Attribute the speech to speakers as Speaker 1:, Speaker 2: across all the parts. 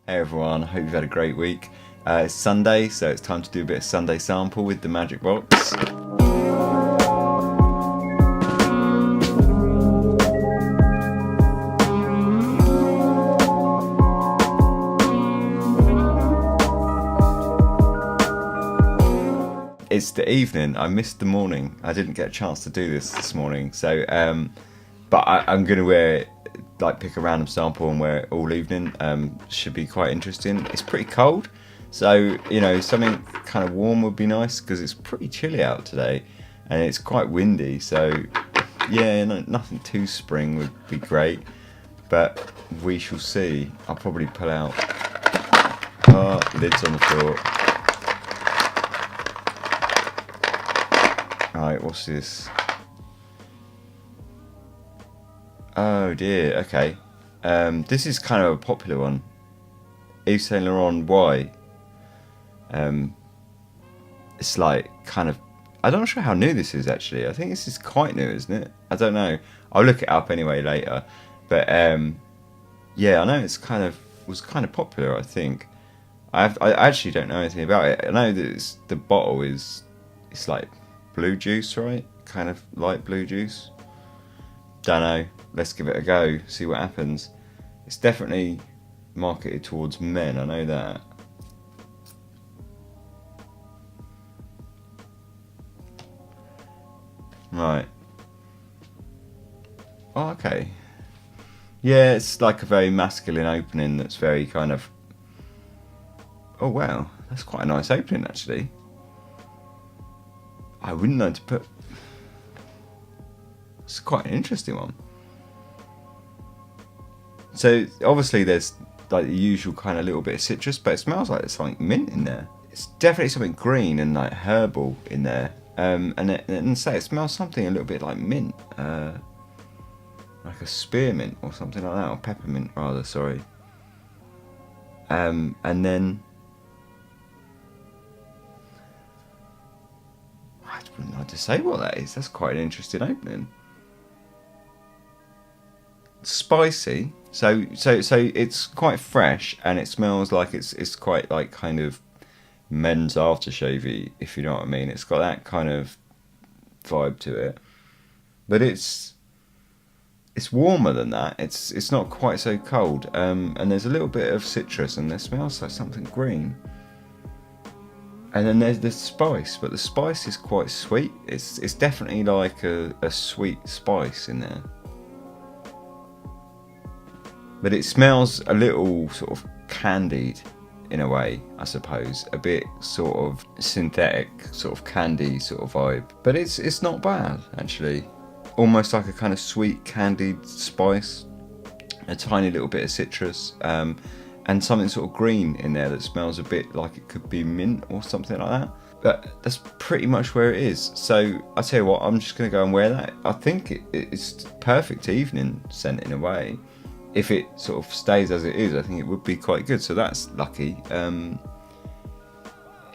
Speaker 1: Hey everyone, I hope you've had a great week. It's Sunday, so it's time to do a bit of Sunday sample with the Magic Box. It's the evening. I missed the morning. I didn't get a chance to do this morning, so but I'm gonna wear it, like pick a random sample and wear it all evening. Should be quite interesting. It's pretty cold, so something kind of warm would be nice because it's pretty chilly out today, and it's quite windy. So yeah, nothing too spring would be great, but we shall see. I'll probably pull out. Lids on the floor. Alright, what's this? Oh dear, okay. This is kind of a popular one. Yves Saint Laurent Y. It's like kind of... I'm not sure how new this is actually. I think this is quite new, isn't it? I don't know. I'll look it up anyway later. But yeah, I know it's was kind of popular, I think. I actually don't know anything about it. I know that the bottle it's like blue juice, right? Kind of light blue juice. Don't know. Let's give it a go, see what happens. It's definitely marketed towards men, I know that. Right. Oh, okay. Yeah, it's like a very masculine opening that's very kind of... Oh wow, that's quite a nice opening actually. I wouldn't know to put... It's quite an interesting one. So obviously there's like the usual kind of little bit of citrus, but it smells like there's something mint in there. It's definitely something green and like herbal in there. And say it smells something a little bit like mint, like a spearmint or something like that, or peppermint rather. Sorry. And then I wouldn't like to say what that is. That's quite an interesting opening. Spicy, so it's quite fresh, and it smells like it's quite like kind of men's aftershave-y, if you know what I mean. It's got that kind of vibe to it, but it's warmer than that. It's not quite so cold, and there's a little bit of citrus, and there smells like something green. And then there's the spice, but the spice is quite sweet. It's definitely like a sweet spice in there. But it smells a little sort of candied in a way, I suppose. A bit sort of synthetic, sort of candy sort of vibe. But it's not bad, actually. Almost like a kind of sweet candied spice. A tiny little bit of citrus. And something sort of green in there that smells a bit like it could be mint or something like that. But that's pretty much where it is. So I tell you what, I'm just going to go and wear that. I think it's perfect evening scent in a way. If it sort of stays as it is, I think it would be quite good. So that's lucky.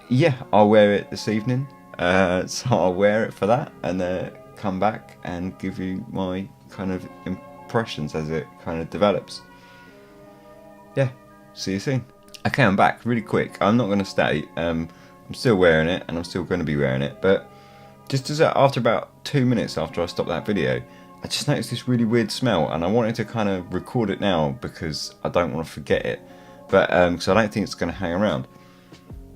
Speaker 1: Yeah, I'll wear it this evening. So I'll wear it for that and come back and give you my kind of impressions as it kind of develops. Yeah, see you soon. Okay, I'm back really quick. I'm not going to stay. I'm still wearing it, and I'm still going to be wearing it. But just as after about 2 minutes after I stopped that video, I just noticed this really weird smell, and I wanted to kind of record it now because I don't want to forget it. But because I don't think it's going to hang around.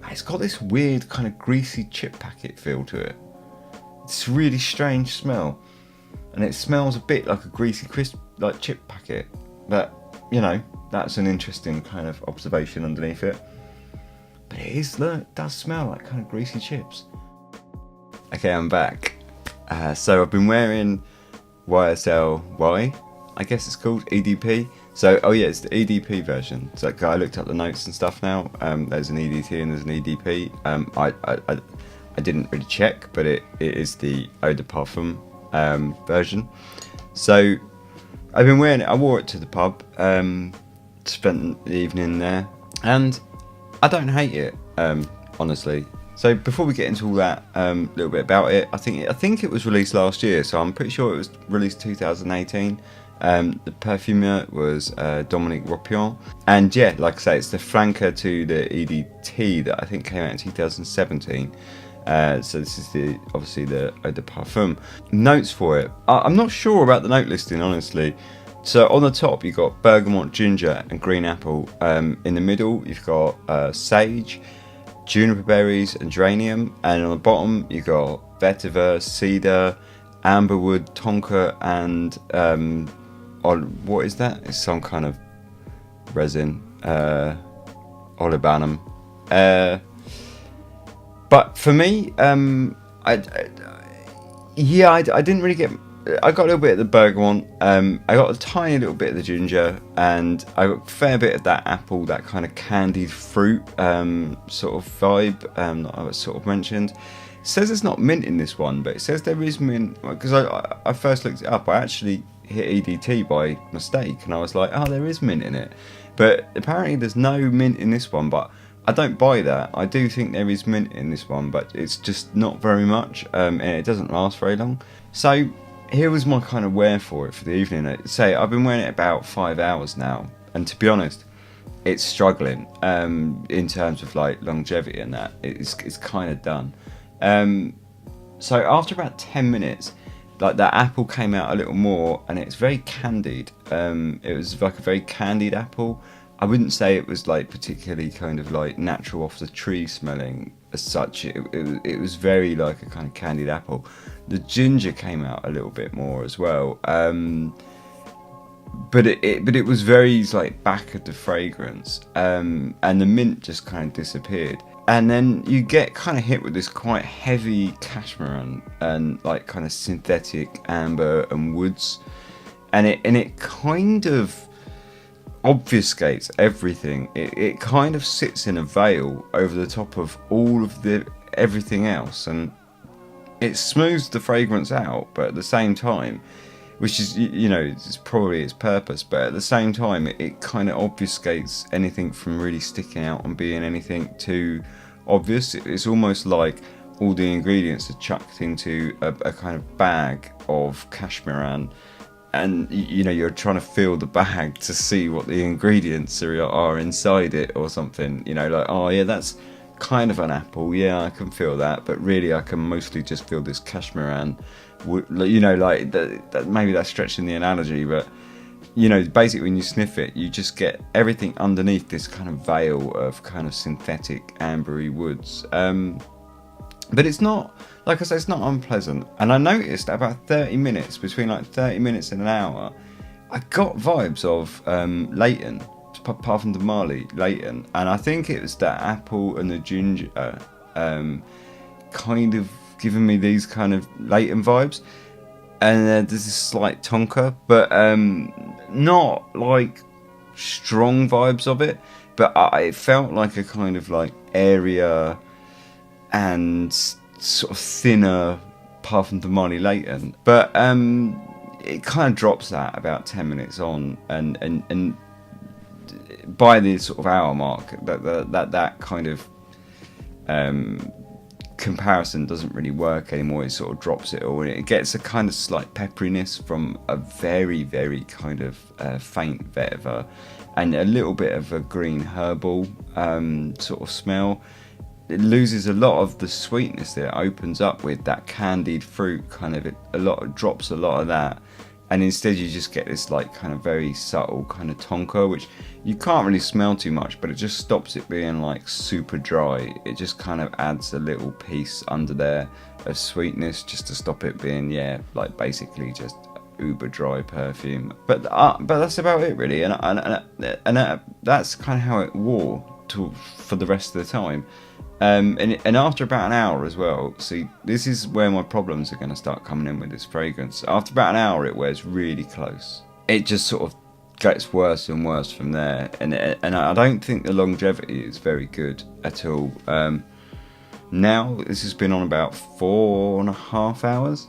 Speaker 1: It's got this weird kind of greasy chip packet feel to it. It's a really strange smell, and it smells a bit like a greasy crisp like chip packet. But that's an interesting kind of observation underneath it. But it does smell like kind of greasy chips. Okay, I'm back. So I've been wearing YSL Y, I guess it's called, EDP. So, oh yeah, it's the EDP version. So I looked up the notes and stuff now. There's an EDT and there's an EDP. I didn't really check, but it is the Eau de Parfum version. So I've been wearing it. I wore it to the pub. Spent the evening there, and I don't hate it, honestly. So before we get into all that, little bit about it, I think it was released last year, so I'm pretty sure it was released 2018. The perfumer was Dominique Ropion, and yeah, like I say, it's the flanker to the EDT that I think came out in 2017. So this is obviously the Eau de Parfum. Notes for it. I'm not sure about the note listing, honestly. So on the top you've got bergamot, ginger and green apple. In the middle you've got sage, juniper berries and geranium, and on the bottom you've got vetiver, cedar, amberwood, tonka, and what is that? It's some kind of resin, olibanum. But for me, I didn't really get. I got a little bit of the bergamot. I got a tiny little bit of the ginger, and I got a fair bit of that apple, that kind of candied fruit sort of vibe that I was sort of mentioned. It says there's not mint in this one, but it says there is mint, because I first looked it up. I actually hit EDT by mistake, and I was like, oh, there is mint in it. But apparently there's no mint in this one, but I don't buy that. I do think there is mint in this one, but it's just not very much, and it doesn't last very long. So here was my kind of wear for it for the evening. I've been wearing it about 5 hours now, and to be honest, it's struggling in terms of like longevity and that. It's kind of done. So after about 10 minutes, like that apple came out a little more, and it's very candied. It was like a very candied apple. I wouldn't say it was like particularly kind of like natural off the tree smelling as such. It was very like a kind of candied apple. The ginger came out a little bit more as well, but it was very like back of the fragrance, and the mint just kind of disappeared. And then you get kind of hit with this quite heavy cashmere and like kind of synthetic amber and woods, and it kind of obfuscates everything. It kind of sits in a veil over the top of all of everything else, and it smooths the fragrance out, but at the same time, which is, it's probably its purpose, but at the same time it kind of obfuscates anything from really sticking out and being anything too obvious. It's almost like all the ingredients are chucked into a kind of bag of cashmere, and you're trying to fill the bag to see what the ingredients are inside it or something. Like, oh yeah, that's kind of an apple, yeah, I can feel that, but really I can mostly just feel this cashmere. Like that, maybe that's stretching the analogy, but basically when you sniff it, you just get everything underneath this kind of veil of kind of synthetic ambery woods. But it's not, like I say, it's not unpleasant. And I noticed that about 30 minutes, between like 30 minutes and an hour, I got vibes of Leighton, Parfum de Marly, Leighton. And I think it was that apple and the ginger kind of giving me these kind of Leighton vibes. And there's this slight tonka, but not like strong vibes of it. But it felt like a kind of like area and sort of thinner Parfum de Marly Leighton. But it kind of drops that about 10 minutes on, and by the sort of hour mark, that kind of comparison doesn't really work anymore. It sort of drops it all, and it gets a kind of slight pepperiness from a very, very kind of faint vetiver, and a little bit of a green herbal sort of smell. It loses a lot of the sweetness that it opens up with, that candied fruit kind of. It drops a lot of that, and instead you just get this like kind of very subtle kind of tonka, which you can't really smell too much, but it just stops it being like super dry. It just kind of adds a little piece under there of sweetness, just to stop it being, like basically just uber dry perfume. But that's about it really, and that's kind of how it wore for the rest of the time. And after about an hour as well, see, this is where my problems are going to start coming in with this fragrance. After about an hour, it wears really close. It just sort of gets worse and worse from there, and I don't think the longevity is very good at all. Now this has been on about 4.5 hours,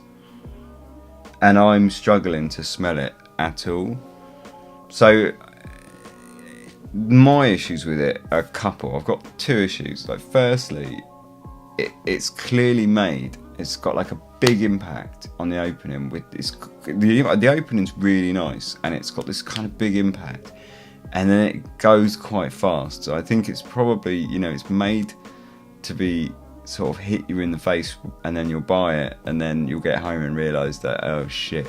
Speaker 1: and I'm struggling to smell it at all. So my issues with it are a couple. I've got two issues. Like, firstly, it's clearly made. It's got like a big impact on the opening with this. The opening's really nice, and it's got this kind of big impact, and then it goes quite fast. So I think it's probably, you know, it's made to be sort of hit you in the face, and then you'll buy it, and then you'll get home and realise that, oh shit,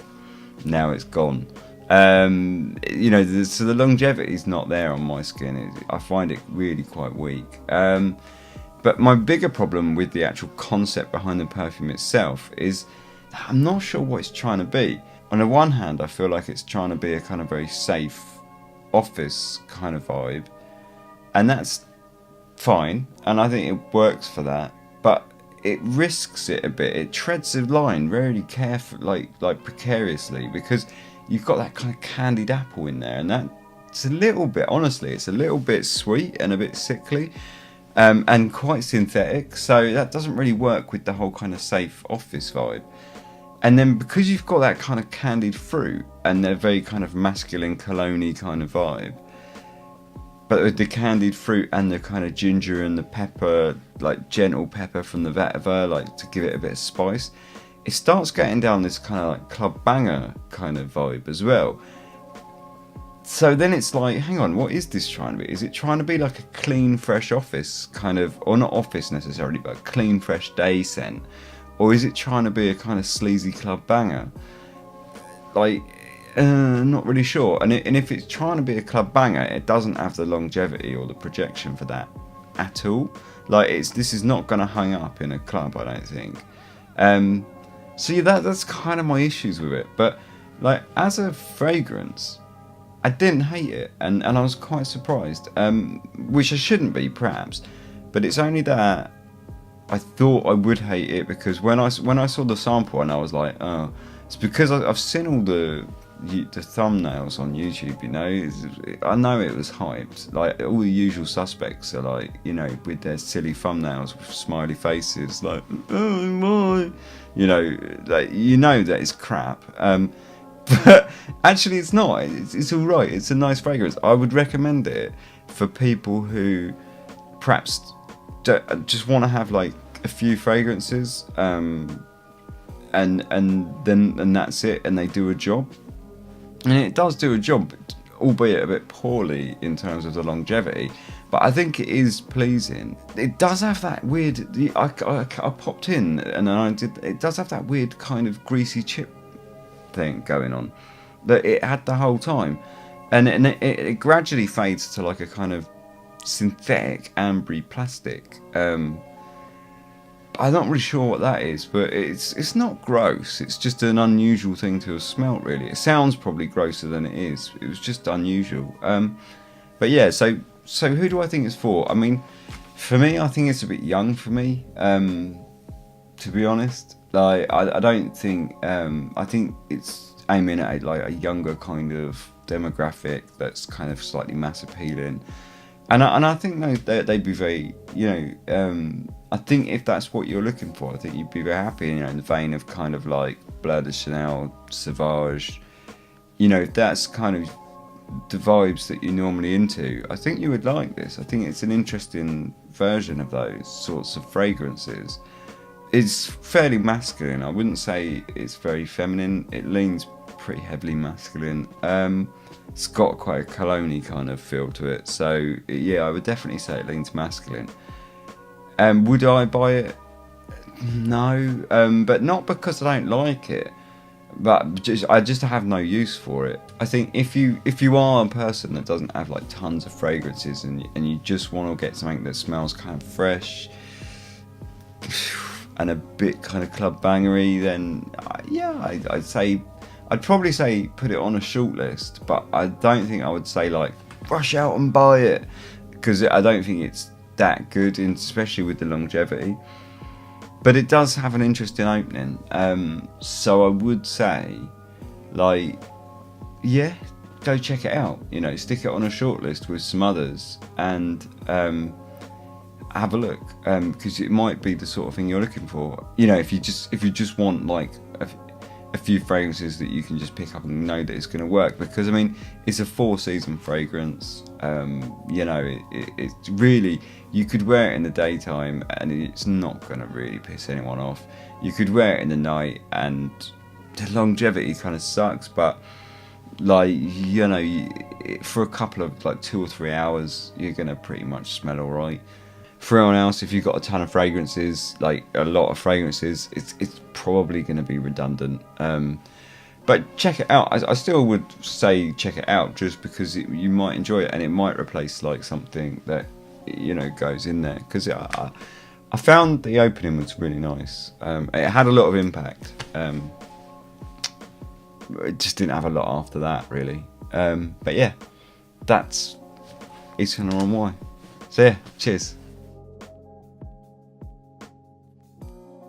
Speaker 1: now it's gone. You know, so the longevity's not there on my skin. I find it really quite weak. But my bigger problem with the actual concept behind the perfume itself is I'm not sure what it's trying to be. On the one hand, I feel like it's trying to be a kind of very safe office kind of vibe, and that's fine, and I think it works for that, but it risks it a bit. It treads a line really carefully, like precariously, because you've got that kind of candied apple in there, and that's a little bit, honestly, it's a little bit sweet and a bit sickly. And quite synthetic, so that doesn't really work with the whole kind of safe office vibe. And then because you've got that kind of candied fruit and they're very kind of masculine cologne-y kind of vibe, but with the candied fruit and the kind of ginger and the pepper, like gentle pepper from the vetiver, like to give it a bit of spice, it starts getting down this kind of like club banger kind of vibe as well. So then it's like, hang on, what is this trying to be? Is it trying to be like a clean, fresh office kind of, or not office necessarily, but a clean, fresh day scent? Or is it trying to be a kind of sleazy club banger? Like, not really sure. And if it's trying to be a club banger, it doesn't have the longevity or the projection for that at all. Like, this is not going to hang up in a club, I don't think. So yeah, that's kind of my issues with it. But like, as a fragrance, I didn't hate it, and I was quite surprised, which I shouldn't be, perhaps, but it's only that I thought I would hate it, because when I saw the sample and I was like, oh, it's because I've seen all the thumbnails on YouTube, you know. I know it was hyped, like all the usual suspects are like, you know, with their silly thumbnails with smiley faces, like, oh my, you know, like, you know that it's crap. But actually it's not, it's alright, it's a nice fragrance. I would recommend it for people who perhaps just want to have like a few fragrances, and that's it, and they do a job. And it does do a job, albeit a bit poorly in terms of the longevity, but I think it is pleasing. It does have that weird, I popped in and it does have that weird kind of greasy chip thing going on that it had the whole time, and it gradually fades to like a kind of synthetic ambery plastic. I'm not really sure what that is, but it's not gross. It's just an unusual thing to have smelt, really. It sounds probably grosser than it is. It was just unusual. But yeah, so who do I think it's for? I mean, for me, I think it's a bit young for me, to be honest. Like, I don't think, I think it's aiming at like a younger kind of demographic that's kind of slightly mass appealing, and I think they'd be very, you know, I think if that's what you're looking for, I think you'd be very happy, you know, in the vein of kind of like Bleu de Chanel, Sauvage, you know, if that's kind of the vibes that you're normally into, I think you would like this. I think it's an interesting version of those sorts of fragrances. It's fairly masculine. I wouldn't say it's very feminine. It leans pretty heavily masculine. It's got quite a cologne-y kind of feel to it. So yeah, I would definitely say it leans masculine. Would I buy it? No, but not because I don't like it, but I just have no use for it. I think if you are a person that doesn't have like tons of fragrances and you just want to get something that smells kind of fresh and a bit kind of club bangery, then yeah, I'd probably say put it on a short list, but I don't think I would say like rush out and buy it, because I don't think it's that good, especially with the longevity. But it does have an interesting opening, so I would say, like, yeah, go check it out. You know, stick it on a short list with some others and have a look, because it might be the sort of thing you're looking for. You know, if you just want like a a few fragrances that you can just pick up and know that it's going to work, because I mean, it's a 4-season fragrance. You know, it's really, you could wear it in the daytime and it's not going to really piss anyone off. You could wear it in the night and the longevity kind of sucks, but like, you know, for a couple of like 2 or 3 hours, you're going to pretty much smell alright. For everyone else, if you've got a ton of fragrances, like a lot of fragrances, it's probably going to be redundant. But check it out. I still would say check it out, just because you might enjoy it, and it might replace like something that, you know, goes in there. Because I found the opening was really nice. It had a lot of impact. It just didn't have a lot after that, really. But yeah, that's Yves Saint Laurent. So yeah, cheers.